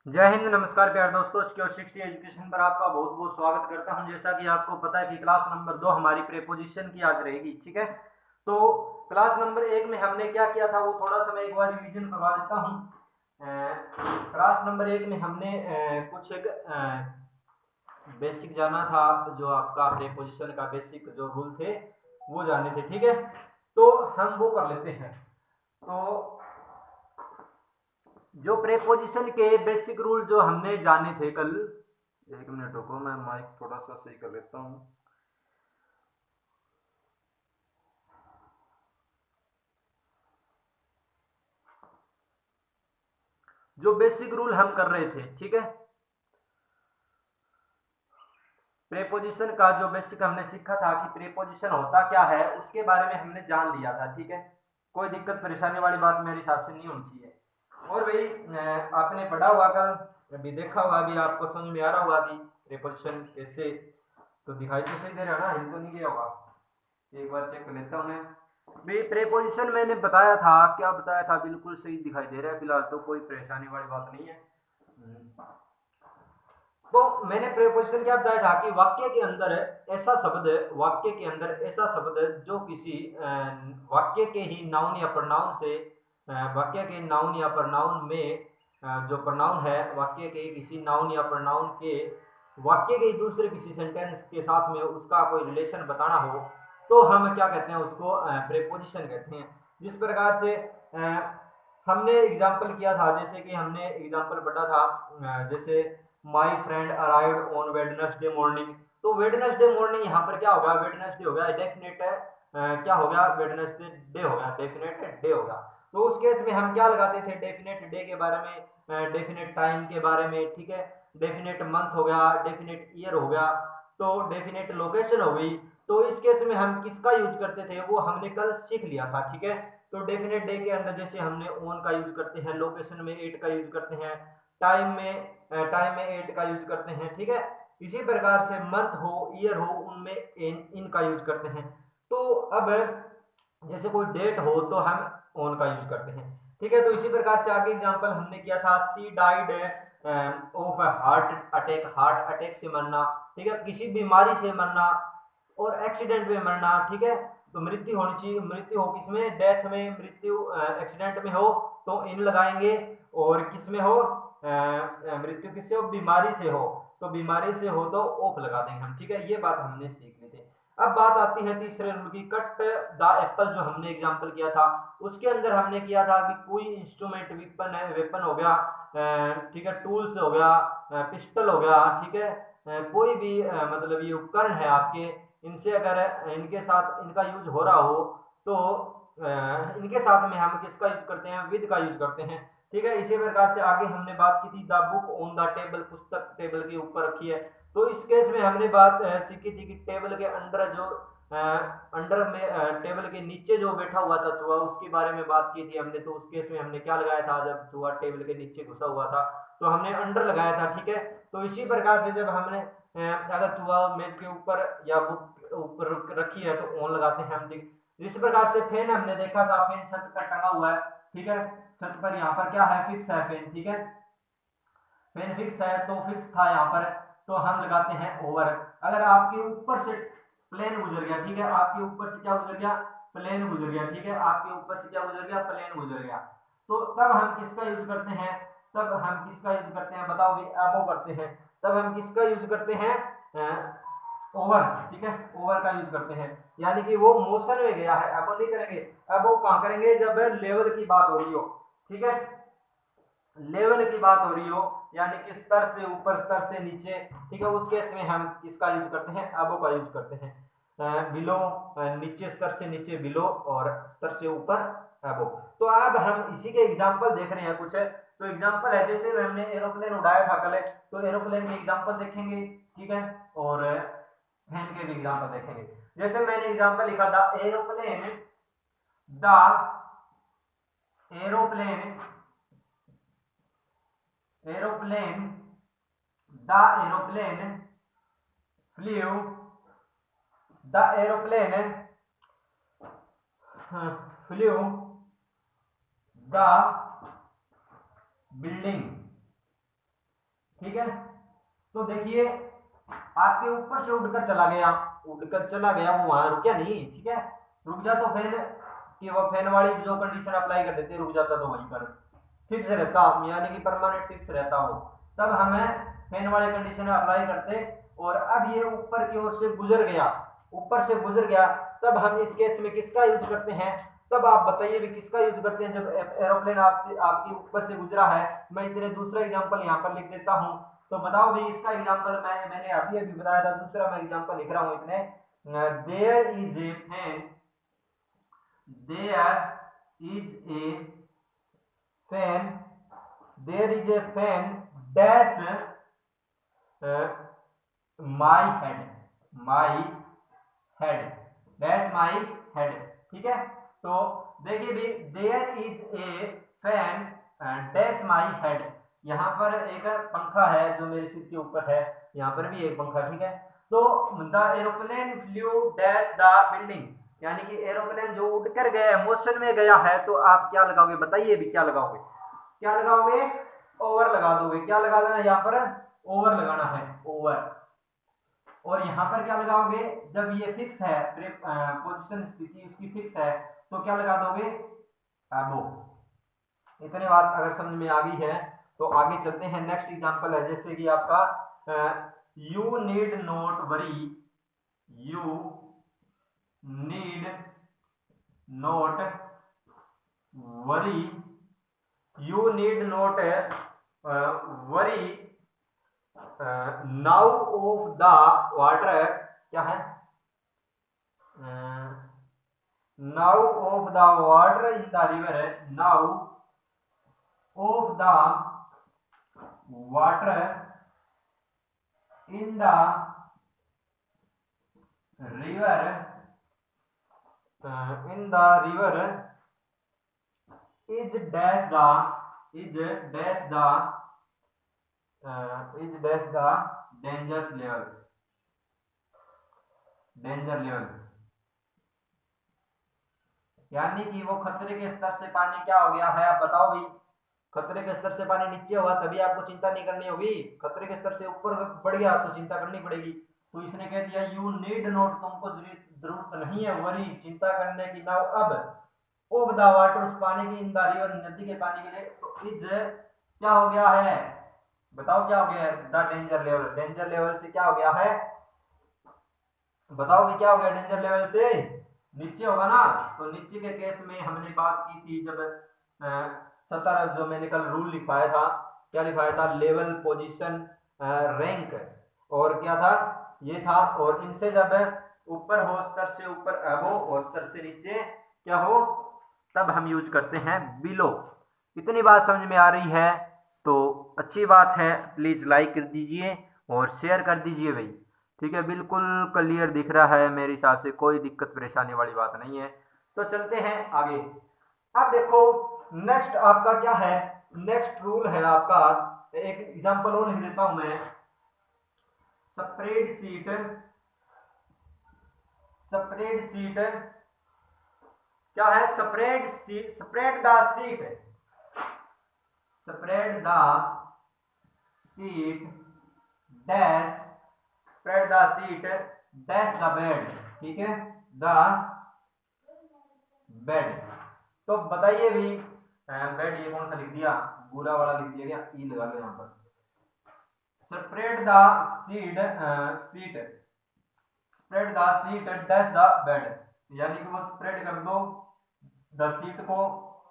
जय हिंद, नमस्कार प्यारे दोस्तों। सिक्योर 60 एजुकेशन पर आपका बहुत बहुत स्वागत करता हूं। जैसा कि आपको पता है कि क्लास नंबर 2 हमारी प्रेपोजिशन की आज रहेगी, ठीक है। तो क्लास नंबर 1 में हमने क्या किया था वो थोड़ा सा मैं एक बार रिवीजन करवा देता हूं। क्लास नंबर 1 में हमने कुछ एक बेसिक जाना था, जो आपका प्रेपोजिशन का बेसिक जो रूल थे वो जाने थे, ठीक है। तो हम वो कर लेते हैं। तो जो प्रेपोजिशन के बेसिक रूल जो हमने जाने थे कल, एक मिनट रुको, मैं माइक थोड़ा सा सही कर लेता हूँ। जो बेसिक रूल हम कर रहे थे, ठीक है, प्रेपोजिशन का जो बेसिक हमने सीखा था कि प्रेपोजिशन होता क्या है उसके बारे में हमने जान लिया था, ठीक है। कोई दिक्कत परेशानी वाली बात मेरे हिसाब से नहीं होनी चाहिए। और भाई आपने पढ़ा होगा कल, अभी देखा होगा, अभी आपको समझ में आ रहा होगा कि प्रेपोजिशन कैसे, तो दिखाई तो सही दे रहा है ना, हिल तो नहीं गया होगा। एक बार चेक कर लेता हूँ मैं भी। प्रेपोजिशन मैंने बताया था, क्या बताया था, बिल्कुल सही दिखाई दे रहा है फिलहाल, तो कोई परेशानी वाली बात नहीं है। तो मैंने प्रेपोजिशन क्या बताया था कि वाक्य के अंदर ऐसा शब्द, वाक्य के अंदर ऐसा शब्द जो किसी वाक्य के ही नाउन या प्रोनाउन से, वाक्य के नाउन या प्रोनाउन में जो प्रोनाउन है, वाक्य के किसी नाउन या प्रोनाउन के वाक्य के दूसरे किसी सेंटेंस के साथ में उसका कोई रिलेशन बताना हो, तो हम क्या कहते हैं, उसको प्रेपोजिशन कहते हैं। जिस प्रकार से हमने एग्जाम्पल किया था, जैसे कि हमने एग्जाम्पल पढ़ा था, जैसे my friend arrived on Wednesday morning. तो वेडनेसडे मॉर्निंग यहाँ पर क्या होगा, वेडनेसडे हो गया डेफिनेट है, क्या हो गया, वेडनेसडे डे हो गया, डेफिनेट डे होगा। तो उस केस में हम क्या लगाते थे, डेफिनेट डे के बारे में, डेफिनेट टाइम के बारे में, ठीक है। डेफिनेट मंथ हो गया, डेफिनेट ईयर हो गया, तो डेफिनेट लोकेशन हो गई। तो इस केस में हम किसका यूज करते थे वो हमने कल सीख लिया था, ठीक है। तो डेफिनेट डे के अंदर जैसे हमने ओन का यूज करते हैं, लोकेशन में एट का यूज करते हैं, टाइम में एट का यूज करते हैं, ठीक है। इसी प्रकार से मंथ हो, ईयर हो, उनमें इन का यूज करते हैं। तो अब जैसे कोई डेट हो तो हम ऑन का यूज करते हैं, ठीक है। तो इसी प्रकार से आगे एग्जांपल हमने किया था, she died of heart attack, heart attack से मरना, ठीक है, किसी बीमारी से मरना और एक्सीडेंट में मरना, ठीक है। तो मृत्यु होनी चाहिए, मृत्यु हो किसमें, डेथ में, मृत्यु एक्सीडेंट में हो तो इन लगाएंगे, और किसमें हो, मृत्यु किससे हो, बीमारी से हो, तो बीमारी से हो तो ओफ लगा देंगे हम, ठीक है। ये बात हमने सीख ली थी। अब बात आती है तीसरे रूल की, कट द एप्पल, जो हमने एग्जांपल किया था उसके अंदर हमने किया था कि कोई इंस्ट्रूमेंट, वेपन है, वेपन हो गया, ठीक है, टूल्स हो गया, पिस्टल हो गया, ठीक है, कोई भी मतलब ये उपकरण है आपके, इनसे अगर इनके साथ इनका यूज हो रहा हो तो इनके साथ में हम किसका यूज करते हैं, विद का यूज करते हैं, ठीक है। इसी प्रकार से आगे हमने बात की थी, the book on the table, पुस्तक टेबल के ऊपर रखी है। तो इस केस में हमने बात सीखी थी कि टेबल के अंडर जो अंडर में टेबल के नीचे जो बैठा हुआ था चूहा, उसके बारे में बात की थी हमने। तो उस केस में हमने क्या लगाया था, जब चूहा टेबल के नीचे घुसा हुआ था तो हमने अंडर लगाया था, ठीक है। तो इसी प्रकार से जब हमने अगर चूहा मेज के ऊपर या बुक ऊपर रखी है तो ऑन लगाते हैं हम, ठीक। इस प्रकार से फैन हमने देखा था, फैन छत पर टंगा हुआ है, ठीक है, छत पर यहाँ पर क्या है, फिक्स है फैन, ठीक है। फैन फिक्स है तो फिक्स था यहाँ पर, तो हम लगाते हैं ओवर। अगर आपके ऊपर से प्लेन गुजर गया, ठीक है, आपके ऊपर से क्या गुजर गया, प्लेन गुजर गया, ठीक है, आपके ऊपर से क्या गुजर गया, प्लेन गुजर गया, तो तब हम किसका यूज करते हैं, तब हम किसका यूज करते हैं, बताओ भी, एबो करते हैं। तब हम किसका यूज करते हैं, ओवर, ठीक है, ओवर का यूज करते हैं। यानी कि वो मोशन में गया है, एबो नहीं करेंगे। एबो कहां करेंगे, जब लेवल की बात हो रही हो, ठीक है, लेवल की बात हो रही हो, यानी कि स्तर से ऊपर, स्तर से नीचे, ठीक है, उस केस में हम किसका यूज करते हैं, अबो का यूज करते हैं। बिलो, नीचे, स्तर से नीचे बिलो, और स्तर से ऊपर अबो। तो अब हम इसी के एग्जांपल देख रहे हैं कुछ। तो एग्जांपल है, जैसे हमने एरोप्लेन उड़ाया था कल, तो एरोप्लेन के एग्जांपल देखेंगे, ठीक है, और फैन के भी एग्जांपल देखेंगे। जैसे मैंने एग्जांपल लिखा था, aeroplane, the aeroplane, aeroplane, the aeroplane flew, the aeroplane flew the building, ठीक है। तो देखिए आपके ऊपर से उड़कर चला गया, उड़कर चला गया, वो वहां रुका नहीं, ठीक है। रुक जा तो फैन कि वो फैन वाली जो कंडीशन अप्लाई कर देते, रुक जाता तो वहीं पर फिक्स रहता, यानी कि परमानेंट फिक्स रहता हो, तब हमें फैन वाली कंडीशन अप्लाई करते। और अब ये ऊपर की ओर से गुजर गया, ऊपर से गुजर गया, तब हम इस केस में किसका यूज करते हैं? तब आप बताइए भी किसका यूज करते हैं जब एरोप्लेन आपसे आपके ऊपर से गुजरा है। मैं इतने दूसरा एग्जांपल यहाँ पर लिख देता हूँ, तो बताओ भी इसका एग्जांपल मैंने अभी अभी बताया था, दूसरा मैं एग्जांपल लिख रहा हूँ इतने। There is a fan, there is a fan, there is a fan dash my head, my head, dash my head, ठीक है। तो देखिए भी there is a fan dash my head, यहाँ पर एक पंखा है जो मेरे सिर के ऊपर है, यहाँ पर भी एक पंखा, ठीक है। तो the aeroplane flu dash the building, यानी कि एरोप्लेन जो उड़कर गया है, मोशन में गया है, तो आप क्या लगाओगे? बताइए भी क्या लगाओगे? क्या लगाओगे? ओवर लगा दोगे। क्या लगा देना यहाँ पर? ओवर लगाना है, ओवर। और यहाँ पर क्या लगाओगे? जब ये फिक्स है, पोजीशन स्थिति उसकी फिक्स है, तो क्या लगा दोगे? एबो। इतने बात अगर समझ में आ गई है तो आगे चलते हैं। नेक्स्ट एग्जांपल है जैसे कि आपका you need not worry, you need not worry, you need not worry now of the water, क्या है? Now of the water in the river, now of the water in the river, in the river is dash the, is dash the, is dash the danger level, danger level, यानी कि वो खतरे के स्तर से पानी क्या हो गया है? आप बताओ भाई। खतरे के स्तर से पानी नीचे हुआ तभी आपको चिंता नहीं करनी होगी, खतरे के स्तर से ऊपर बढ़ गया तो चिंता करनी पड़ेगी। तो इसने कह दिया यू नीड नॉट, तुमको जरूरत नहीं है वरी, चिंता करने की, नाउ अब, ऑफ द वाटर, उस पानी की, इन द रिवर, नदी के पानी के लिए, तो इज क्या हो गया है? बताओ क्या हो गया है? The danger level, danger level से क्या हो गया है? बताओ भी क्या हो गया? डेंजर लेवल से नीचे होगा ना। तो नीचे के केस में हमने बात की थी जब 17 जो मैंने कल रूल लिखवाया था, क्या लिखवाया था? लेवल, पोजीशन, रैंक, और क्या था? ये था। और इनसे जब ऊपर हो, स्तर से ऊपर अबो और स्तर से नीचे क्या हो, तब हम यूज करते हैं बिलो। इतनी बात समझ में आ रही है तो अच्छी बात है, प्लीज लाइक कर दीजिए और शेयर कर दीजिए भाई, ठीक है। बिल्कुल क्लियर दिख रहा है मेरे हिसाब से, कोई दिक्कत परेशानी वाली बात नहीं है। तो चलते हैं आगे। अब देखो नेक्स्ट आपका क्या है? नेक्स्ट रूल है आपका, एक एग्जांपल और लिख देता हूं मैं। स्प्रेडशीट, स्प्रेडशीट क्या है? Spread sheet, spread the sheet, spread the sheet dash, spread the sheet dash the bed, ठीक है, द बेड। तो बताइए भी बेड ये कौन सा लिख दिया? बुरा वाला लिख दिया क्या? ई लगा लो यहाँ पर। Spread the sheet, sheet, spread the sheet dash the bed, यानी कि वो स्प्रेड कर दो द शीट को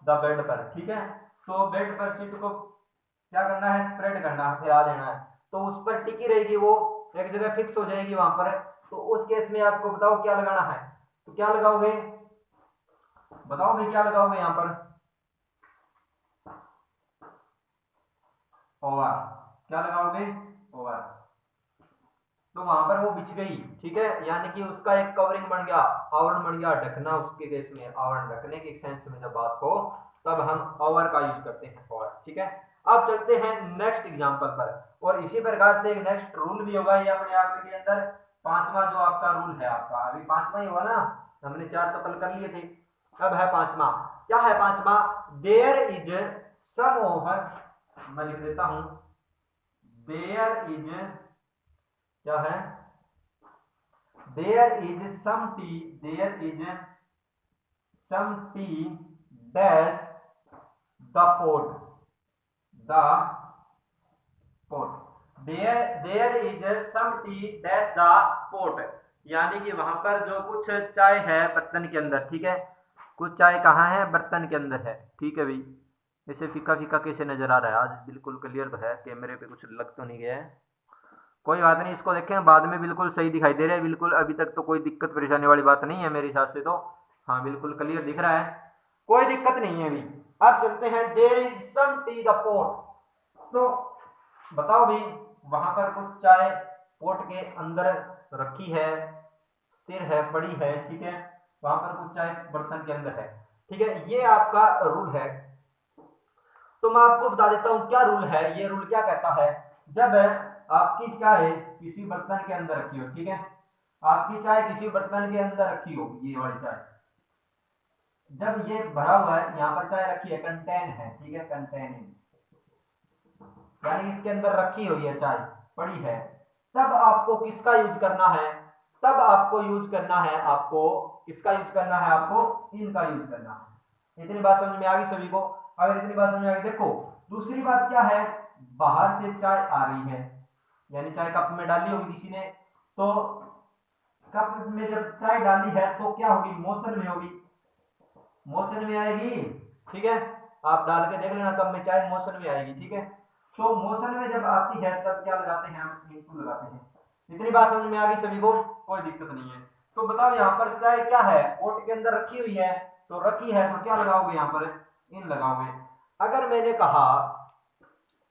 द बेड पर, ठीक है। तो बेड पर शीट को क्या करना है? स्प्रेड करना, फैला देना है, तो उस पर टिकी रहेगी, वो एक जगह फिक्स हो जाएगी वहां पर। तो उस केस में आपको बताओ क्या लगाना है? तो क्या लगाओगे? बताओ भाई क्या लगाओगे यहाँ पर? ओवर, क्या लगाओगे? ओवर। तो वहां पर वो बिछ गई, ठीक है, यानी कि उसका एक कवरिंग बन गया, आवरण बन गया, ढकना। उसके केस में आवरण, ढकने के सेंस में जब बात हो तब हम ओवर का यूज करते हैं, ओवर, ठीक है। अब चलते हैं नेक्स्ट एग्जांपल पर, और इसी प्रकार से एक नेक्स्ट रूल भी होगा ये अपने आप के अंदर। पांचवा जो आपका रूल है, आपका अभी पांचवा ही हुआ ना, हमने 4 तो कल कर लिए थे, अब है पांचवा। क्या है पांचवा? देयर इज सम ऑफ, मैं लिख देता हूं, देयर इज क्या है, there is some tea, there is some tea dash the pot, the pot, there is some tea dash the pot, यानी कि वहां पर जो कुछ चाय है बर्तन के अंदर, ठीक है, कुछ चाय कहाँ है, बर्तन के अंदर है, ठीक है भाई। इसे फीका फीका कैसे नजर आ रहा है, आज बिल्कुल क्लियर तो है, कैमरे पे कुछ लग तो नहीं गया है, कोई बात नहीं, इसको देखें बाद में बिल्कुल सही दिखाई दे रहा है, बिल्कुल अभी तक तो कोई दिक्कत परेशानी वाली बात नहीं है मेरे हिसाब से, तो हाँ बिल्कुल क्लियर दिख रहा है, कोई दिक्कत नहीं है अभी। अब चलते हैं, there is some tea the pot, तो बताओ भाई वहां पर कुछ चाय पोट के अंदर रखी है, स्थिर है, पड़ी है, ठीक है, वहां पर कुछ चाय बर्तन के अंदर है, ठीक है, ये आपका रूल है। तो मैं आपको बता देता हूं क्या रूल है, ये रूल क्या कहता है, जब आपकी चाय किसी बर्तन के अंदर रखी हो, ठीक है, आपकी चाय किसी बर्तन के अंदर रखी हो, ये वाली चाय, जब ये भरा हुआ है, यहाँ पर चाय रखी है, कंटेन है, ठीक है, कंटेन यानी इसके अंदर रखी हुई है चाय, पड़ी है, तब आपको किसका यूज करना है, तब आपको यूज करना है, आपको किसका यूज करना है, आपको इनका यूज करना है। इतनी बात समझ में आ गई सभी को, अगर इतनी बात समझ में आ गई, देखो दूसरी बात क्या है, बाहर से चाय आ रही है, यानी चाय कप में डाली होगी किसी ने, तो कप में जब चाय डाली है तो क्या होगी, मोशन में होगी, मोशन में आएगी, ठीक है, आप डाल के देख लेना कब में चाय मोशन में आएगी, ठीक है, तो मोशन में जब आती है तब क्या लगाते हैं, हम इनटू लगाते हैं। इतनी बात समझ में आ गई सभी को, कोई दिक्कत नहीं है। तो बताओ यहाँ पर चाय क्या है, पोट के अंदर रखी हुई है, तो रखी है तो क्या लगाओगे, यहाँ पर इन लगाओगे। अगर मैंने कहा,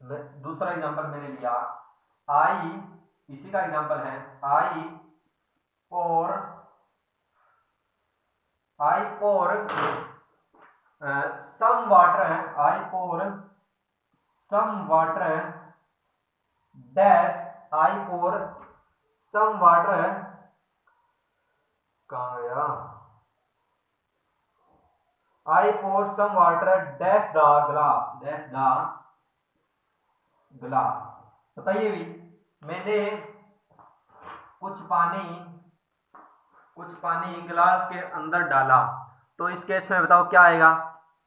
दूसरा एग्जांपल मैंने लिया, आई, इसी का एग्जांपल है, आई पोर some water, I pour some water dash, I pour some water, कहाँ गया, I pour some water dash the glass, dash the glass। बताइए भी, मैंने कुछ पानी गिलास के अंदर डाला, तो इस केस में बताओ क्या आएगा,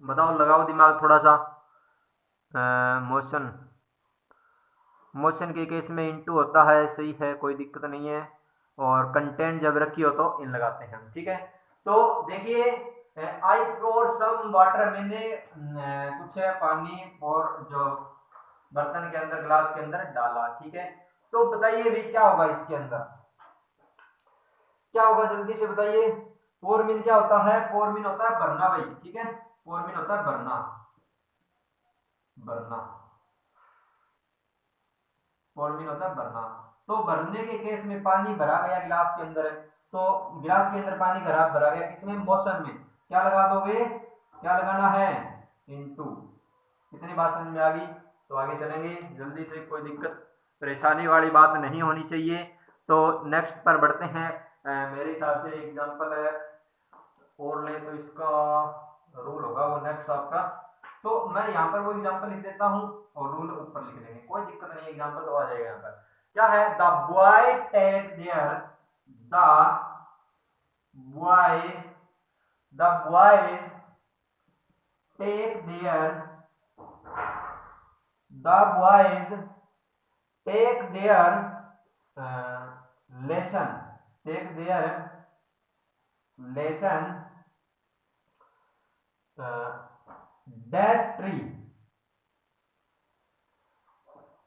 बताओ, लगाओ दिमाग थोड़ा सा, मोशन के केस में इनटू होता है, सही है, कोई दिक्कत नहीं है, और कंटेंट जब रखी हो तो इन लगाते हैं हम, ठीक है। तो देखिए, आई पोर सम वाटर, मैंने कुछ पानी और जो बर्तन के अंदर, ग्लास के अंदर डाला, ठीक है। तो बताइए भी क्या होगा इसके अंदर, क्या होगा, जल्दी से बताइए। पोर मीन क्या होता है, पोर मीन होता है भरना भाई, ठीक है, पोर मीन होता है भरना, पोर मीन होता है भरना। तो भरने के केस में पानी भरा गया गिलास के अंदर, तो गिलास के अंदर पानी भरा गया किसमें, मोशन में, क्या लगा दोगे, क्या लगाना है, इनटू। इतनी बात समझ में आ गई, तो आगे चलेंगे जल्दी से, कोई दिक्कत परेशानी वाली बात नहीं होनी चाहिए। तो नेक्स्ट पर बढ़ते हैं, मेरे हिसाब से एग्जांपल है और ले तो इसका रूल होगा वो नेक्स्ट आपका, तो मैं यहाँ पर वो एग्जांपल लिख देता हूँ और रूल ऊपर लिख देंगे, कोई दिक्कत नहीं, एग्जांपल तो आ जाएगा यहाँ पर। क्या है, the boy take their, boys the boys take their, the boys take their lesson, take their lesson dash tree,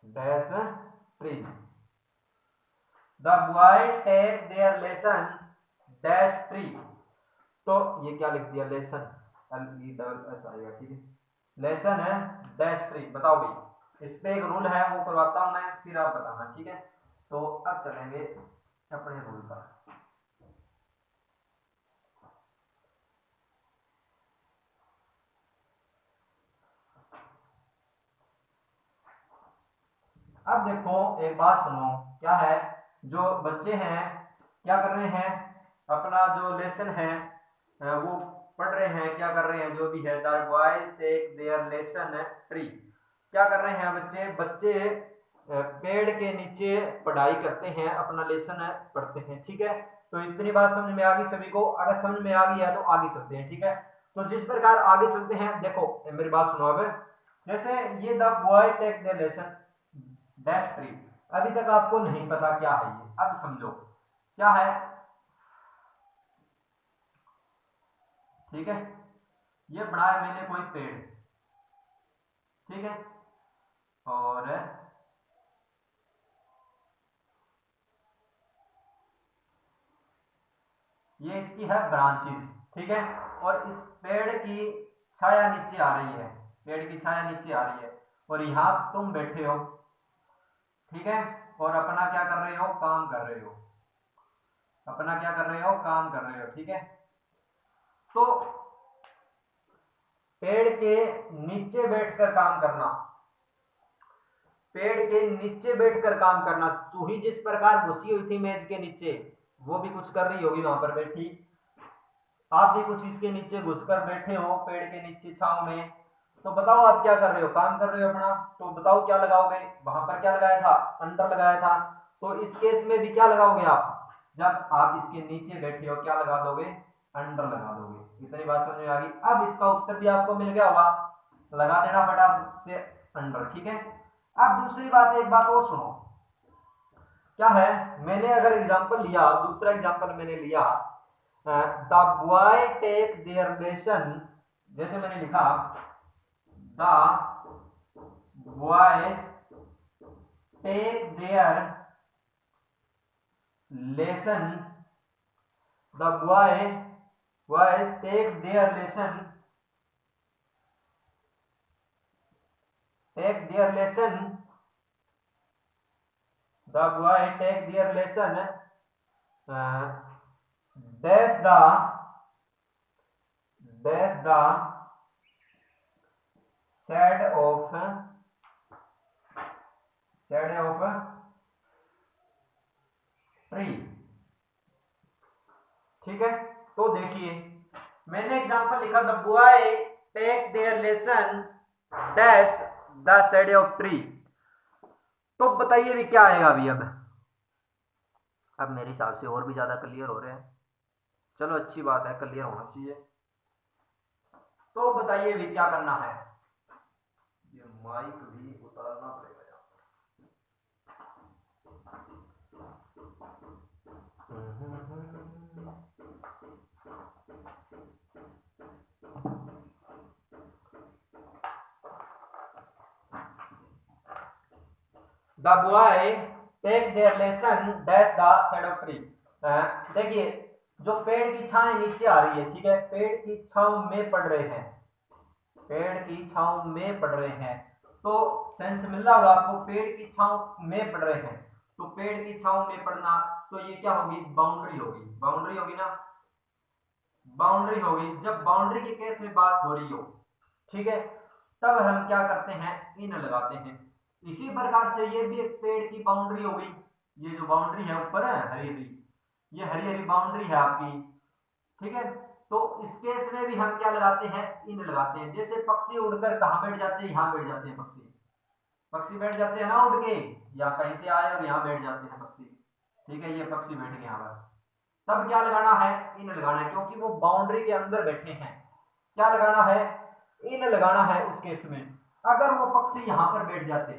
dash tree, the boy take their lesson dash tree. तो ये क्या लिख दिया, लेसन, LESS आएगा, ठीक है, लेसन है dash tree. बताओ भाई, इस पे एक रूल है वो करवाता हूं मैं, फिर आप बताना, ठीक है। तो अब चलेंगे अपने रूल पर। अब देखो एक बात सुनो, क्या है, जो बच्चे हैं क्या कर रहे हैं, अपना जो लेसन है वो पढ़ रहे हैं, क्या कर रहे हैं, जो भी है, the boys take their lesson tree, क्या कर रहे हैं बच्चे, बच्चे पेड़ के नीचे पढ़ाई करते हैं, अपना लेसन पढ़ते हैं। ठीक है, तो इतनी बात समझ में आ गई सभी को? अगर समझ में आ गई है तो आगे चलते हैं। ठीक है, तो जिस प्रकार आगे चलते हैं, देखो मेरी बात सुनो। अब जैसे ये the boy take the lesson dash tree, अभी तक आपको नहीं पता क्या है ये, अब समझो क्या है। ठीक है, ये बनाया मैंने कोई पेड़। ठीक है, और ये इसकी है ब्रांचेस। ठीक है, और इस पेड़ की छाया नीचे आ रही है, पेड़ की छाया नीचे आ रही है, और यहाँ तुम बैठे हो। ठीक है, और अपना क्या कर रहे हो, काम कर रहे हो, अपना क्या कर रहे हो, काम कर रहे हो। ठीक है, तो पेड़ के नीचे बैठकर काम करना, पेड़ के नीचे बैठकर काम करना। चूही जिस प्रकार घुसी हुई थी मेज के नीचे, वो भी कुछ कर रही होगी वहां पर बैठी। आप भी कुछ इसके नीचे घुसकर बैठे हो, पेड़ के नीचे छांव में। तो बताओ आप क्या कर रहे हो, काम कर रहे हो अपना। तो बताओ क्या लगाओगे, वहां पर क्या लगाया था, अंडर लगाया था। तो इस केस में भी क्या लगाओगे आप, जब आप इसके नीचे बैठे हो क्या लगा दोगे, अंडर लगा दोगे। इतनी बात समझ में आ गई? अब इसका उत्तर भी आपको मिल गया होगा, लगा देना फटाफट से अंडर। ठीक है, अब दूसरी बात, एक बात और सुनो। क्या है, मैंने अगर एग्जांपल लिया, दूसरा एग्जांपल मैंने लिया, the boy take their lesson, जैसे मैंने लिखा the boys take their lesson, the boys take their lesson, take their lesson, the boy take their lesson dash the shade of tree। ठीक है, तो देखिए मैंने एग्जांपल लिखा, the boy take their lesson dash the shade of tree. तो बताइए भी क्या आएगा अभी। अब मेरे हिसाब से और भी ज्यादा क्लियर हो रहे हैं। चलो अच्छी बात है, क्लियर होना चाहिए। तो बताइए भी क्या करना है। ये माइक भी उतारना पड़ेगा यहाँ पर। The boy take their lesson dash the shade of tree. देखिए जो पेड़ की छाएं नीचे आ रही है, ठीक है, पेड़ की छांव में पड़ रहे हैं, पेड़ की छांव में पड़ रहे हैं। तो सेंस मिल रहा होगा आपको, पेड़ की छांव में पड़ रहे हैं। तो पेड़ की छांव में पड़ना, तो ये क्या होगी, बाउंड्री होगी, बाउंड्री होगी ना, बाउंड्री होगी। जब बाउंड्री के केस में बात हो रही हो, ठीक है, तब हम क्या करते हैं, इन लगाते हैं। इसी प्रकार से ये भी एक पेड़ की बाउंड्री हो गई। ये जो बाउंड्री है ऊपर है हरी हरी, ये हरी हरी बाउंड्री है आपकी। ठीक है, तो इस केस में भी हम क्या लगाते हैं, इन लगाते हैं। जैसे पक्षी उड़कर कहां बैठ जाते हैं, यहां बैठ जाते हैं पक्षी, पक्षी बैठ जाते हैं ना उड़ के, या कहीं से आए और यहाँ बैठ जाते हैं पक्षी। ठीक है, ये पक्षी बैठ गए यहाँ पर, तब क्या लगाना है, इन लगाना है, क्योंकि वो बाउंड्री के अंदर बैठे हैं। क्या लगाना है, इन लगाना है उस केस में। अगर वो पक्षी यहां पर बैठ जाते,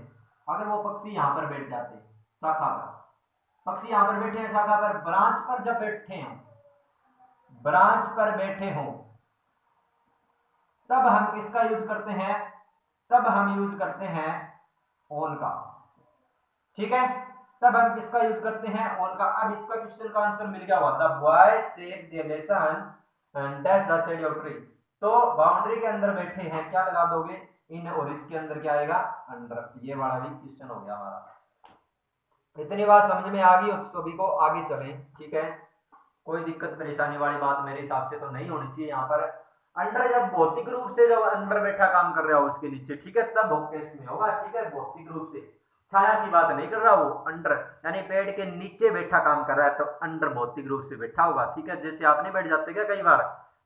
अगर वो पक्षी यहां पर बैठ जाते शाखा पर, पक्षी यहां पर बैठे हैं शाखा पर, ब्रांच पर जब बैठे हैं, ब्रांच पर बैठे हो, तब हम किसका यूज करते हैं, तब हम यूज करते हैं ऑन का। ठीक है, तब हम किसका यूज करते हैं, ऑन का। अब इसका क्वेश्चन का आंसर मिल गया, the boys take their lesson and that the shade of tree. तो बाउंड्री के अंदर बैठे हैं, क्या लगा दोगे, इन, और इसके अंदर क्या आएगा, अंडर। ये वाला भी क्वेश्चन हो गया हमारा। इतनी बात समझ में आ गई हो सभी को, आगे चलें। ठीक है, कोई दिक्कत परेशानी वाली बात मेरे हिसाब से तो नहीं होनी चाहिए यहाँ पर। अंडर जब भौतिक रूप से, जब अंडर बैठा काम कर रहा हो उसके नीचे, ठीक है, तब केस में होगा। ठीक है, भौतिक रूप से, छाया की बात नहीं कर रहा, वो अंडर यानी पेड़ के नीचे बैठा काम कर रहा है, तो अंडर भौतिक रूप से बैठा होगा। ठीक है, जैसे आपने बैठ जाते क्या कई बार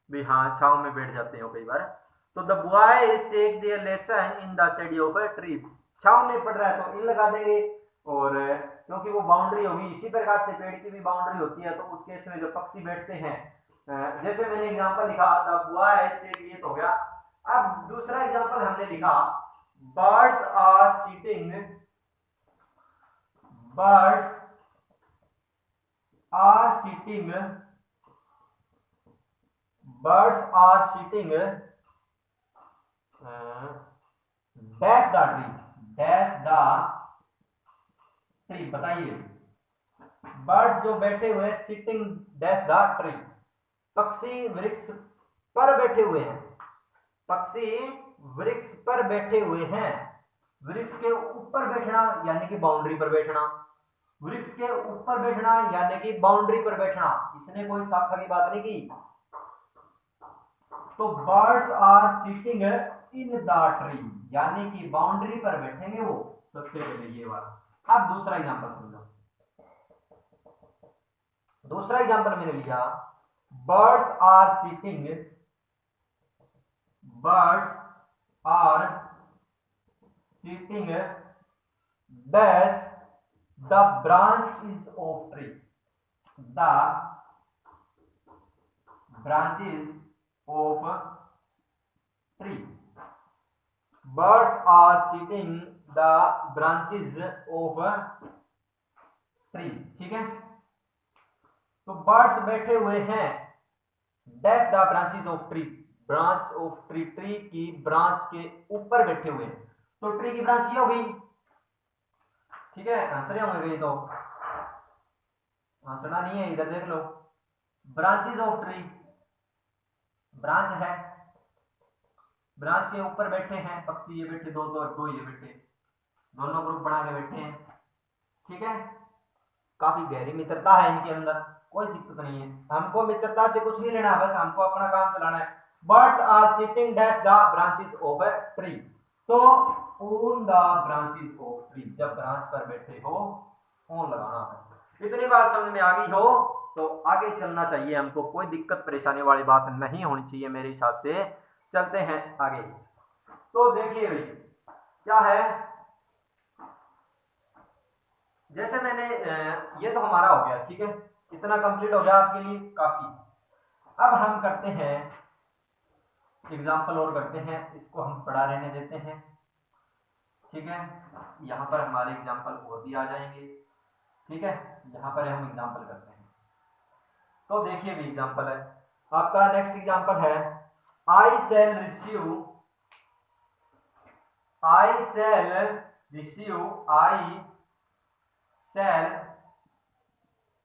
भी, हाँ छाव में बैठ जाते हो कई बार। तो the boy is take their lesson in the shade of a tree. छांव में पड़ रहा है तो इन लगा देंगे, और क्योंकि वो बाउंड्री होगी, इसी प्रकार से पेड़ की भी बाउंड्री होती है, तो उस केस में जो पक्षी बैठते हैं, जैसे मैंने एग्जांपल लिखा था बुआ है, इसके लिए तो हो गया। अब दूसरा एग्जांपल हमने लिखा birds are sitting, birds are sitting, birds are sitting dash the tree, dash the tree. बताइए, बर्ड्स जो बैठे हुए हैं सिटिंग डैश द ट्री, पक्षी वृक्ष पर बैठे हुए हैं, पक्षी वृक्ष पर बैठे हुए हैं। वृक्ष के ऊपर बैठना यानी कि बाउंड्री पर बैठना, वृक्ष के ऊपर बैठना यानी कि बाउंड्री पर बैठना, इसने कोई शाखा की बात नहीं की। तो birds are sitting in the tree यानी कि बाउंड्री पर बैठेंगे वो, सबसे पहले ये वाला। अब दूसरा एग्जांपल समझो, दूसरा एग्जांपल मैंने लिया birds are sitting, birds are sitting dash the branches of tree, the branches of tree, birds are sitting the branches of tree। ठीक है, तो बर्ड्स बैठे हुए हैं dash the branches of tree, branch of tree, tree की branch के ऊपर बैठे हुए हैं, तो ट्री की ब्रांच ये हो गई। ठीक है, हंस रहे होंगे तो हंसना नहीं है, इधर देख लो, ब्रांचेस ऑफ ट्री, ब्रांच है, ब्रांच के ऊपर बैठे हैं पक्षी, ये बैठे दो दो दो, ये बैठे दोनों ग्रुप बना के बैठे हैं। ठीक है, काफी गहरी मित्रता है इनके अंदर, कोई दिक्कत नहीं है, हमको मित्रता से कुछ नहीं लेना, बस हमको अपना काम चलाना है। Birds are sitting dash the branches of a tree, तो on the branches of tree, जब ब्रांच पर बैठे हो ऑन लगाना है। इतनी बात समझ में आ गई हो तो आगे चलना चाहिए हमको, कोई दिक्कत परेशानी वाली बात नहीं होनी चाहिए मेरे हिसाब से। चलते हैं आगे। तो देखिए भाई क्या है, जैसे मैंने ये तो हमारा हो गया, ठीक है, इतना कंप्लीट हो गया आपके लिए काफी। अब हम करते हैं एग्जाम्पल और करते हैं, इसको हम पढ़ा रहने देते हैं। ठीक है, यहाँ पर हमारे एग्जाम्पल और भी आ जाएंगे। ठीक है, यहाँ पर हम एग्जाम्पल करते हैं। तो देखिए भी एग्जाम्पल है आपका, नेक्स्ट एग्जाम्पल है I shall receive, I shall receive, I shall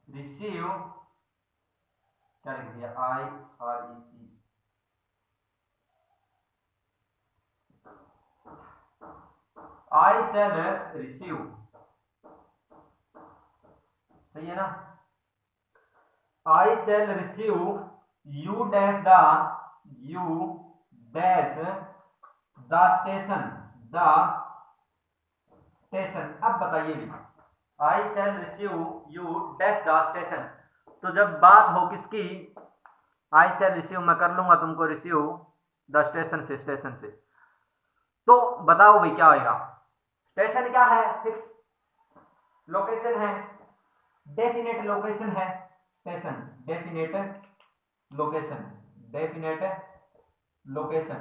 receive, क्या लिख दिया, I R E C, I shall receive, सही है ना, I shall receive you dash the, you dash the station, the station। अब बताइए भी I shall receive you dash the station, तो जब बात हो किसकी, I shall receive मैं कर लूंगा तुमको रिसीव द स्टेशन से, स्टेशन से, तो बताओ भाई क्या होगा। स्टेशन क्या है, फिक्स लोकेशन है, डेफिनेट लोकेशन है station, definite location, definite location,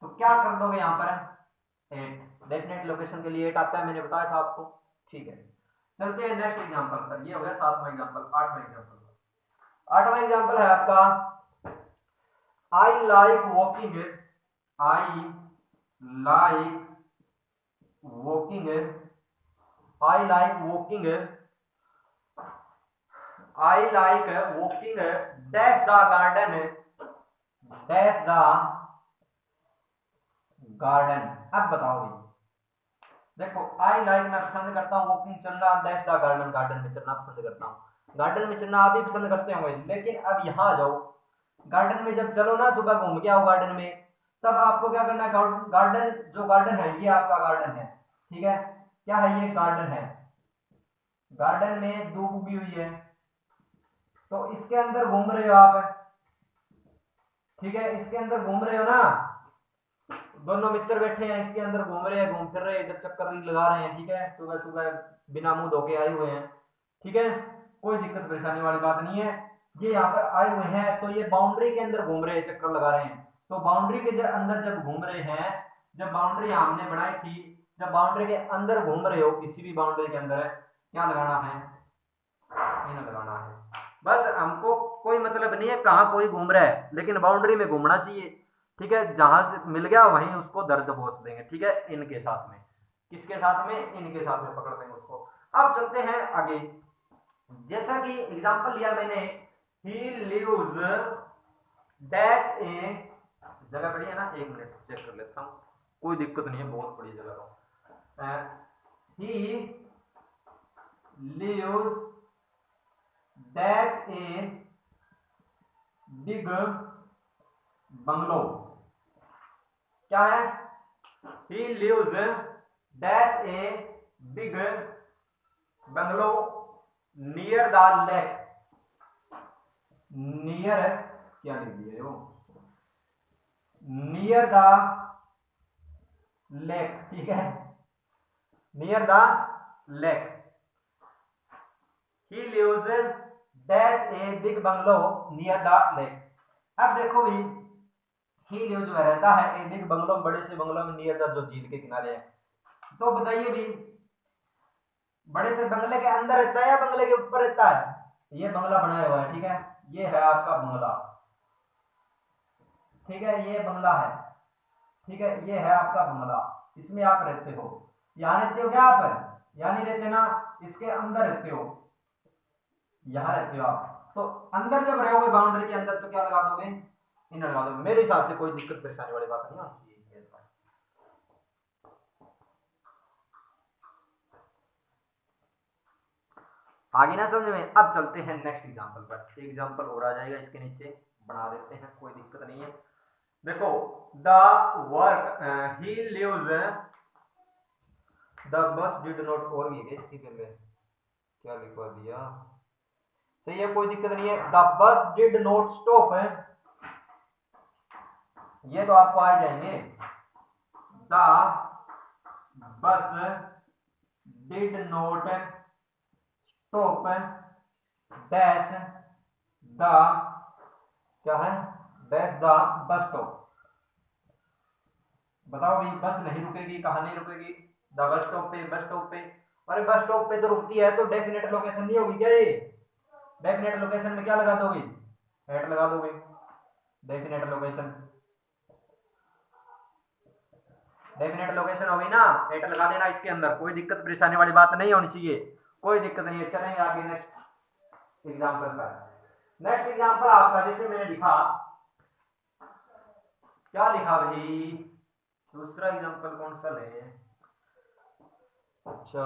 तो क्या कर दोगे यहां पर 8, डेफिनेट लोकेशन के लिए 8 आता है, मैंने बताया था आपको। ठीक है, चलते हैं नेक्स्ट एग्जांपल पर। ये हो गया 7वां एग्जांपल। 8वां एग्जांपल, 8वां एग्जांपल है आपका I like walking, I like walking, I like walking, I like walking dash the garden, dash the garden। अब बताओ भाई, देखो I like मैं पसंद करता हूँ वॉकिंग चलना, dash the garden गार्डन में चलना पसंद करता हूँ, गार्डन में चलना आप भी पसंद करते होंगे। लेकिन अब यहाँ जाओ, गार्डन में जब चलो ना, सुबह घूम के आओ गार्डन में, तब आपको क्या करना है, गार्डन जो गार्डन है ये आपका गार्डन है। ठीक है, क्या है ये, गार्डन है, गार्डन में धूप उगी हुई है, तो इसके अंदर घूम रहे हो आप। ठीक है, इसके अंदर घूम रहे हो ना, दोनों मित्र बैठे हैं, इसके अंदर घूम रहे हैं, घूम फिर रहे हैं, इधर चक्कर लगा रहे हैं, ठीक है, सुबह सुबह बिना मुंह धोके आए हुए हैं, ठीक है, कोई दिक्कत परेशानी वाली बात नहीं है। ये यहाँ पर आए हुए हैं तो ये बाउंड्री के अंदर घूम रहे हैं, चक्कर लगा रहे हैं। तो बाउंड्री के अंदर जब घूम रहे हैं, जब बाउंड्री हमने बनाई थी, जब बाउंड्री के अंदर घूम रहे हो, किसी भी बाउंड्री के अंदर है, क्या लगाना है, इन लगाना है। बस हमको कोई मतलब नहीं है कहाँ कोई घूम रहा है, लेकिन बाउंड्री में घूमना चाहिए, ठीक है, जहां से मिल गया वहीं उसको दर्द पहुंच देंगे, ठीक है, इनके साथ में, किसके साथ में, इनके साथ में पकड़ देंगे उसको। अब चलते हैं आगे। जैसा कि एग्जांपल लिया मैंने, ही लिव्स डैश ए, जगह बढ़िया ना, एक मिनट चेक कर लेता हूँ, कोई दिक्कत नहीं है, बहुत बड़ी जगह है। He lives dash a big bungalow, क्या है, he lives dash a big bungalow near the lake, near क्या लिख दिया यो, near the lake, ठीक है, near the lake, he lives dash a big bungalow near the lake। अब देखो भी, ही लिव जो रहता है एक बिग बंगलो, बड़े से बंगलो में, नियर द, जो झील के किनारे है। तो बताइए भी, बड़े से बंगले के अंदर रहता है या बंगले के ऊपर रहता है, ये बंगला बनाया हुआ है, ठीक है, ये है आपका बंगला, ठीक है, ये बंगला है, ठीक है, ये है आपका बंगला, इसमें आप रहते हो, यहाँ रहते हो क्या आप, यहाँ नहीं रहते ना, इसके अंदर रहते हो, यहाँ रहते हो आप। तो अंदर जब रहोगे बाउंड्री के अंदर तो क्या लगा दोगे, इन लगा दोगे। मेरे हिसाब से कोई दिक्कत परेशानी वाली बात नहीं होती है। आगे ना समझ में। अब चलते हैं नेक्स्ट एग्जांपल पर, एग्जांपल और आ जाएगा इसके नीचे, बना देते हैं, कोई दिक्कत नहीं है। देखो, the work he lives, the bus did not, और भी है इसकी पहले क्या लिखवा दिया, सही है, कोई दिक्कत नहीं है। The bus did not stop है, ये तो आपको आ जाएंगे। The bus did not stop dash the, क्या है, डैश द बस स्टॉप। बताओ भाई, बस नहीं रुकेगी, कहाँ नहीं रुकेगी, द बस स्टॉप पे, बस स्टॉप पे। अरे बस स्टॉप पे तो रुकती है, तो डेफिनेट लोकेशन नहीं होगी क्या ये, डेफिनेट लोकेशन में क्या लगा दोगे, एट लगा दोगे, डेफिनेट लोकेशन, डेफिनेट लोकेशन होगी ना, एट लगा देना इसके अंदर, कोई दिक्कत परेशानी वाली बात नहीं होनी चाहिए, कोई दिक्कत नहीं है। चलेंगे आगे नेक्स्ट एग्जांपल पर। नेक्स्ट एग्जांपल आपका, जैसे मैंने लिखा, क्या लिखा भाई, दूसरा एग्जांपल कौन सा ले, अच्छा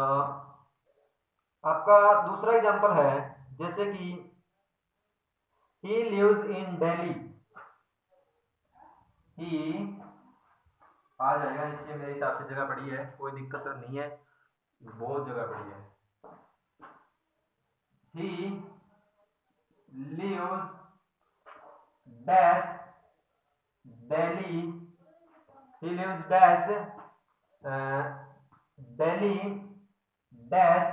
आपका दूसरा एग्जांपल है, जैसे कि he lives in Delhi, he आ जाएगा नीचे, मेरे हिसाब से जगह बड़ी है, कोई दिक्कत तो नहीं है, बहुत जगह बड़ी है। he lives dash Delhi, he lives dash Delhi dash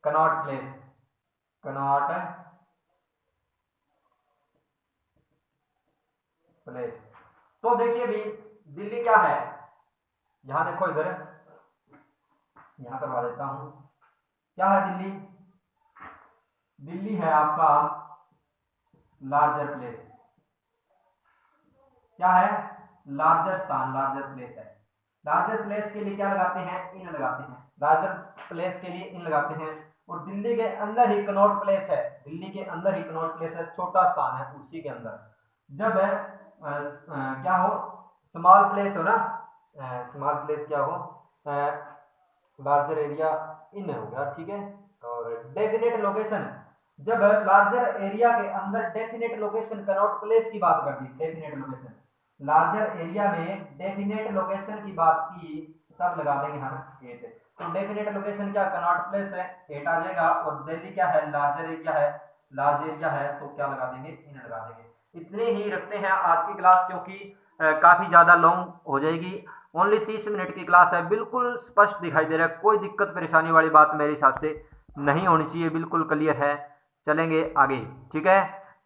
Connaught Place, Connaught Place। तो देखिए भी, दिल्ली क्या है, यहां देखो, इधर यहां करवा देता हूं, क्या है दिल्ली, दिल्ली है आपका लार्जर प्लेस, क्या है, लार्जर स्थान, लार्जर प्लेस है। लार्जर प्लेस के लिए क्या लगाते हैं, इन लगाते हैं, लार्जर प्लेस के लिए इन लगाते हैं। और दिल्ली के अंदर ही कनॉट प्लेस है, दिल्ली के अंदर ही कनॉट प्लेस है, छोटा स्थान है, उसी के अंदर जब क्या हो, स्मॉल प्लेस हो ना, स्मॉल प्लेस क्या हो, लार्जर एरिया इन हो गया, ठीक है। और डेफिनेट लोकेशन, जब लार्जर एरिया के अंदर डेफिनेट लोकेशन, कनॉट प्लेस की बात कर दी, डेफिनेट लोकेशन, लार्जर एरिया में डेफिनेट लोकेशन की बात की, तब लगा देंगे हम एट। तो डेफिनेट लोकेशन क्या, कनॉट प्लेस है, एट आ जाएगा। और दिल्ली क्या है, लार्जर एरिया है, लार्ज एरिया है, तो क्या लगा देंगे, इन लगा देंगे। इतने ही रखते हैं आज की क्लास, क्योंकि काफ़ी ज़्यादा लॉन्ग हो जाएगी। ओनली 30 मिनट की क्लास है, बिल्कुल स्पष्ट दिखाई दे रहा है, कोई दिक्कत परेशानी वाली बात मेरे हिसाब से नहीं होनी चाहिए, बिल्कुल क्लियर है। चलेंगे आगे, ठीक है।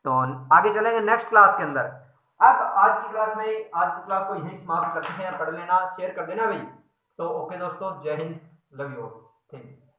तो आगे चलेंगे नेक्स्ट क्लास के अंदर। अब आज की क्लास में, आज की क्लास को यहीं समाप्त करते हैं, पढ़ लेना, शेयर कर देना भाई। तो ओके दोस्तों, जय Hind, love you, thank you.